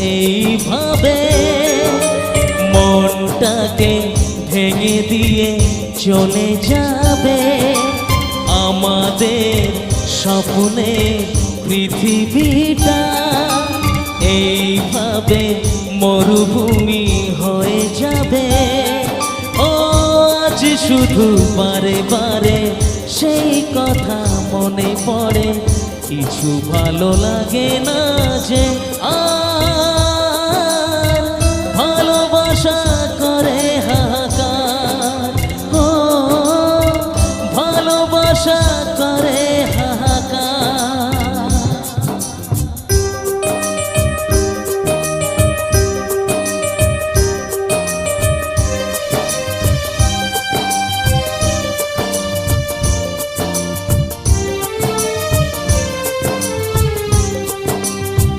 এইভাবে মনটাকে ভেঙে দিয়ে চলে যাবে আমাদের স্বপ্নে পৃথিবীটা এইভাবে মরুভূমি হয়ে যাবে। ও আজ শুধু বারে বারে সেই কথা মনে পড়ে, কিছু ভালো লাগে না যে